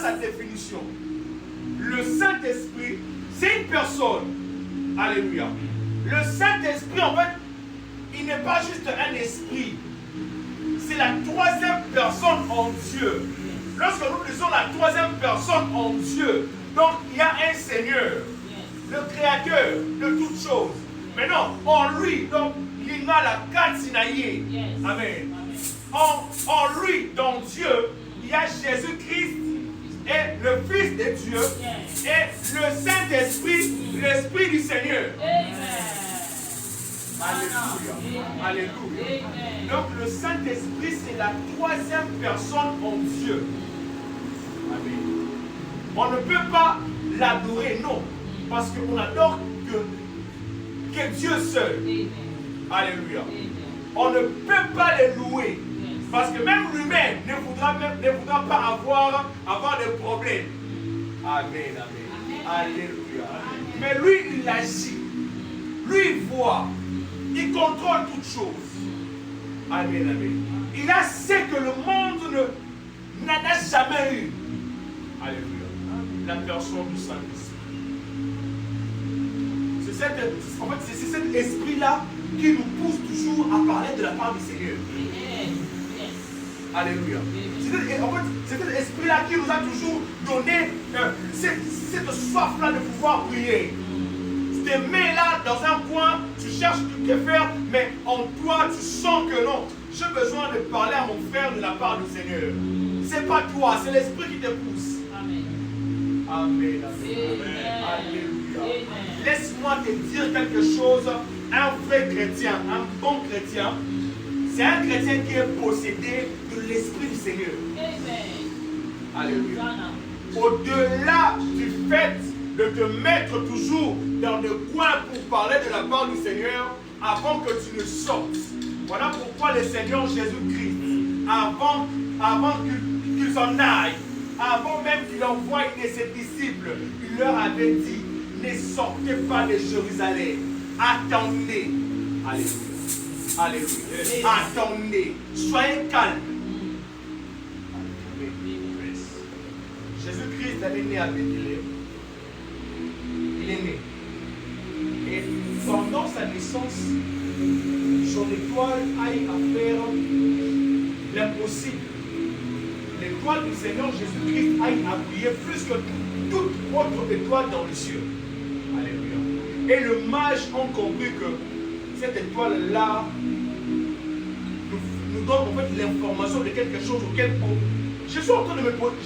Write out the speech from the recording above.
sa définition. Le Saint-Esprit, c'est une personne. Alléluia. Le Saint-Esprit, en fait, il n'est pas juste un esprit. C'est la troisième personne en Dieu. Lorsque nous disons la troisième personne en Dieu, donc il y a un Seigneur, le Créateur de toutes choses. Maintenant, en lui, donc, il y a la Katsinaïe. Amen. En lui, dans Dieu, il y a Jésus-Christ et le Fils de Dieu et le Saint-Esprit, l'Esprit du Seigneur. Alléluia. Alléluia. Donc le Saint-Esprit, c'est la troisième personne en Dieu. Amen. On ne peut pas l'adorer, non. Parce qu'on adore que Dieu seul. Alléluia. On ne peut pas le louer. Parce que même lui-même ne voudra pas avoir des problèmes. Amen, amen. Alléluia. Mais lui, il agit. Lui, il voit. Il contrôle toutes choses. Amen, amen. Il a ce que le monde n'a jamais eu. Alléluia. La personne du Saint-Esprit. C'est cet esprit-là qui nous pousse toujours à parler de la part du Seigneur. Alléluia. C'est cet esprit-là qui nous a toujours donné cette soif-là de pouvoir prier. Tu te mets là dans un coin, tu cherches que faire, mais en toi tu sens que non. J'ai besoin de parler à mon frère de la part du Seigneur. C'est pas toi, c'est l'esprit qui te pousse. Amen. Amen. Amen. Alléluia. Laisse-moi te dire quelque chose. Un vrai chrétien, un bon chrétien, c'est un chrétien qui est possédé de l'Esprit du Seigneur. Amen. Alléluia. Au-delà du fait de te mettre toujours dans le coin pour parler de la part du Seigneur avant que tu ne sortes. Voilà pourquoi le Seigneur Jésus-Christ, avant qu'il s'en aille, avant même qu'il envoie une de ses disciples, il leur avait dit, ne sortez pas de Jérusalem, attendez. Alléluia. Alléluia. Attendez. Soyez calmes. Jésus-Christ est né à Bethléem. Il est né. Et pendant sa naissance, son étoile aille à faire l'impossible. L'étoile du Seigneur Jésus-Christ aille à briller plus que toute autre étoile dans les cieux. Alléluia. Et le mage ont compris que cette étoile-là nous donne en fait l'information de quelque chose auquel je suis en train de me poser.